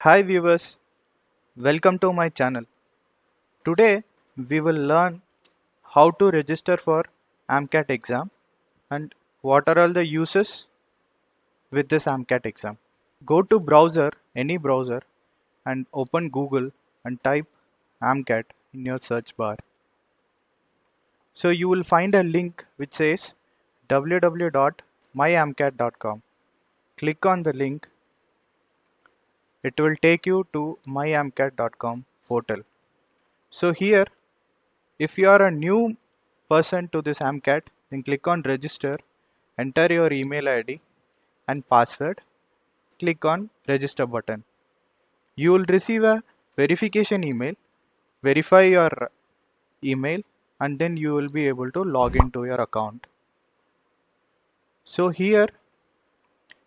Hi viewers, welcome to my channel. Today we will learn how to register for AMCAT exam and what are all the uses with this AMCAT exam. Go to browser, any browser, and open Google and type AMCAT in your search bar. So you will find a link which says www.myamcat.com. Click on the link. It will take you to myamcat.com portal. So here, if you are a new person to this AMCAT, then click on register, enter your email ID and password, click on register button. You will receive a verification email, verify your email, and then you will be able to log into your account. So here,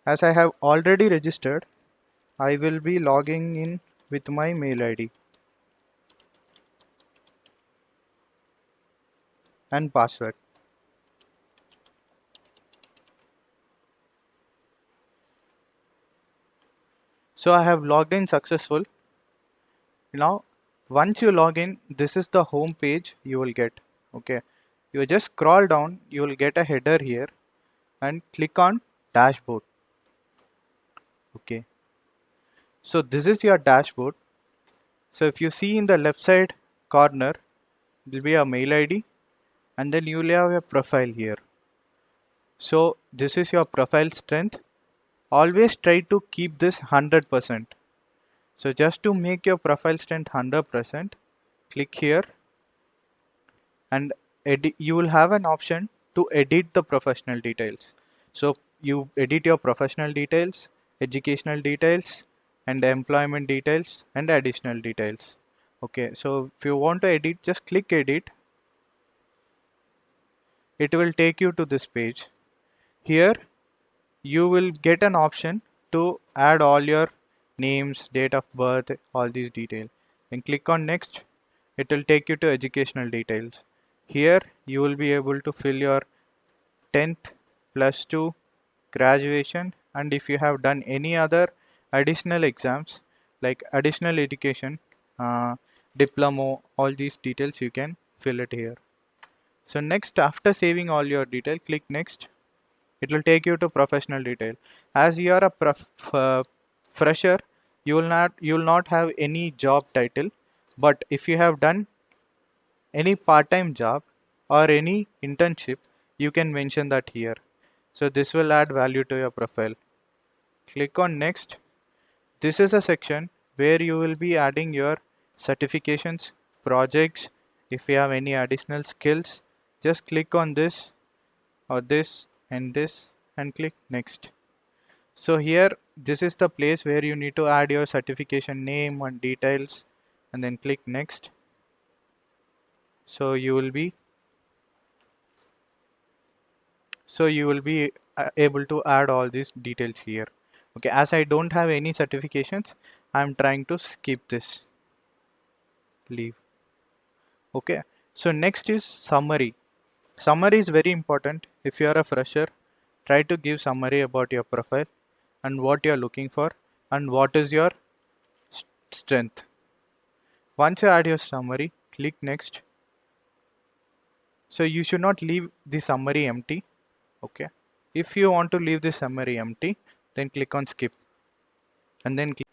as I have already registered, I will be logging in with my mail ID and password. So I have logged in successful. Now once you log in, this is the home page you will get. Okay, you just scroll down, you will get a header here and click on dashboard. Okay, so this is your dashboard. So if you see in the left side corner, there will be a mail ID and then you will have a profile here. So this is your profile strength. Always try to keep this 100%. So just to make your profile strength 100%, click here and edit. You will have an option to edit the professional details. So you edit your professional details, educational details, and employment details and additional details. Okay, so if you want to edit, just click edit. It will take you to this page. Here you will get an option to add all your names, date of birth, all these details. Then click on next. It will take you to educational details. Here you will be able to fill your 10th, plus 2, graduation, and if you have done any other additional exams like additional education, diploma, all these details you can fill it here. So next, after saving all your detail, click next. It will take you to professional detail. As you are a fresher, you will not have any job title, but if you have done any part-time job or any internship, you can mention that here. So this will add value to your profile. Click on next. This is a section where you will be adding your certifications, projects. If you have any additional skills, just click on this or this and click next. So here, this is the place where you need to add your certification name and details and then click next. So you will be able to add all these details here. Okay, as I don't have any certifications, I'm trying to skip this, leave. Okay, so next is summary. Summary is very important. If you are a fresher, try to give summary about your profile and what you are looking for and what is your strength. Once you add your summary, click next. So you should not leave the summary empty. Okay, if you want to leave the summary empty, then click on skip and then click.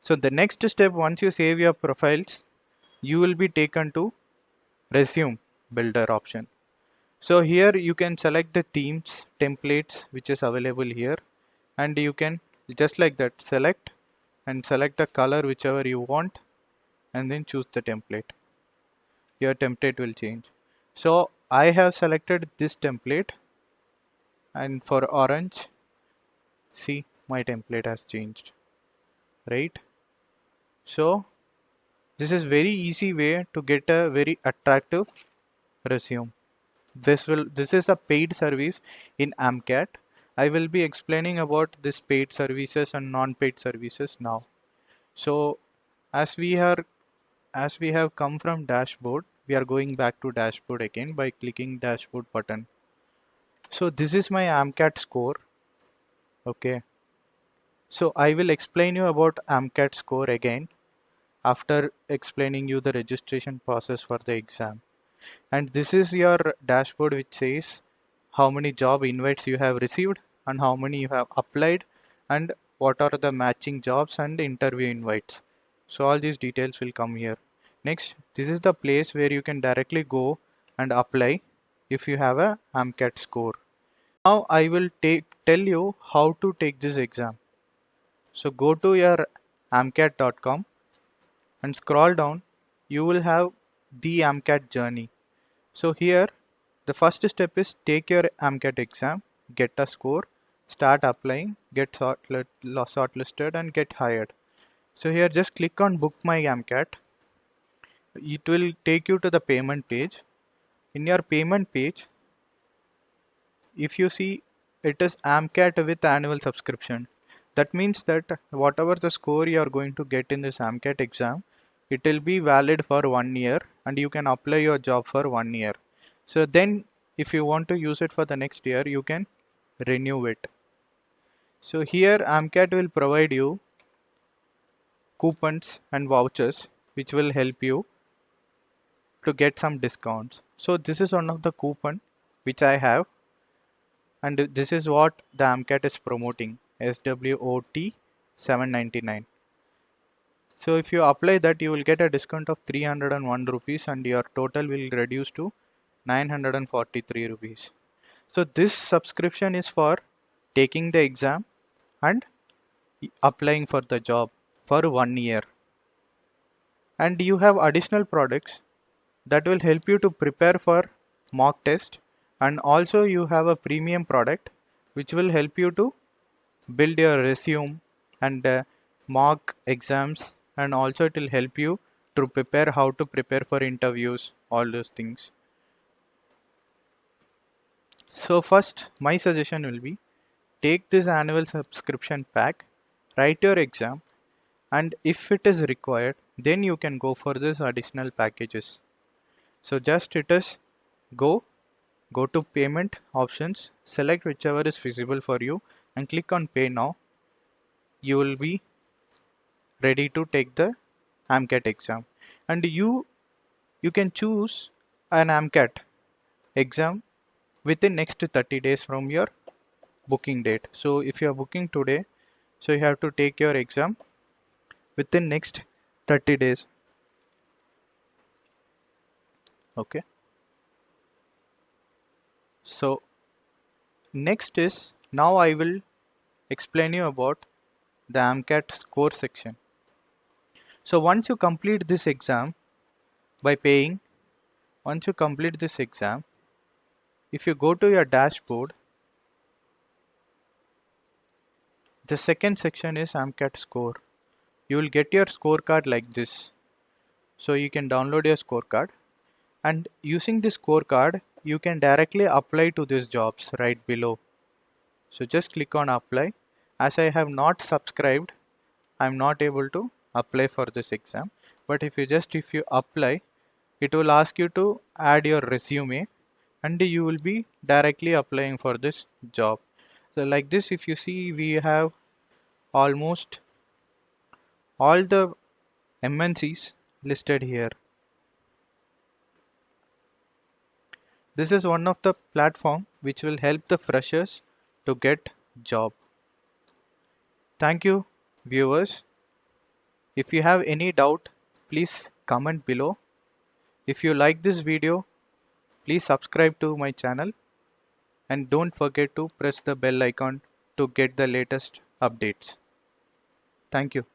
So the next step, once you save your profiles, you will be taken to resume builder option. So here you can select the themes, templates which is available here, and you can just like that select and select the color whichever you want and then choose the template. Your template will change. So I have selected this template, and for orange, see, my template has changed, right? So this is very easy way to get a very attractive resume. This is a paid service in AMCAT. I will be explaining about this paid services and non-paid services now. So as we have come from dashboard, we are going back to dashboard again by clicking dashboard button. So this is my AMCAT score. Okay, So I will explain you about AMCAT score again after explaining you the registration process for the exam. And this is your dashboard which says how many job invites you have received and how many you have applied and what are the matching jobs and interview invites. So all these details will come here. Next, this is the place where you can directly go and apply if you have a AMCAT score. Now I will tell you how to take this exam. So go to your amcat.com and scroll down. You will have the AMCAT journey. So here the first step is take your AMCAT exam, get a score, start applying, get shortlisted and get hired. So here just click on book my AMCAT. It will take you to the payment page. In your payment page, if you see, it is AMCAT with annual subscription. That means that whatever the score you are going to get in this AMCAT exam, it will be valid for 1 year and you can apply your job for 1 year. So then if you want to use it for the next year, you can renew it. So here AMCAT will provide you coupons and vouchers which will help you to get some discounts. So this is one of the coupon which I have, and this is what the AMCAT is promoting, SWOT 799. So if you apply that, you will get a discount of 301 rupees and your total will reduce to 943 rupees. So this subscription is for taking the exam and applying for the job for 1 year. And you have additional products that will help you to prepare for mock test, and also you have a premium product which will help you to build your resume and mock exams, and also it will help you to prepare how to prepare for interviews, all those things. So first my suggestion will be take this annual subscription pack, write your exam, and if it is required then you can go for this additional packages. So just it is go to payment options, select whichever is feasible for you and click on pay now. You will be ready to take the AMCAT exam, and you can choose an AMCAT exam within next 30 days from your booking date. So if you are booking today, so you have to take your exam within next 30 days. Okay. So next is, now I will explain you about the AMCAT score section. So once you complete this exam by paying, once you complete this exam, if you go to your dashboard, the second section is AMCAT score. You will get your scorecard like this. So you can download your scorecard, and using this scorecard you can directly apply to these jobs right below. So just click on apply. As I have not subscribed, I'm not able to apply for this exam, but if you apply, it will ask you to add your resume and you will be directly applying for this job. So like this, if you see, we have almost all the MNCs listed here. This is one of the platform which will help the freshers to get job. Thank you, viewers. If you have any doubt, please comment below. If you like this video, please subscribe to my channel and don't forget to press the bell icon to get the latest updates. Thank you.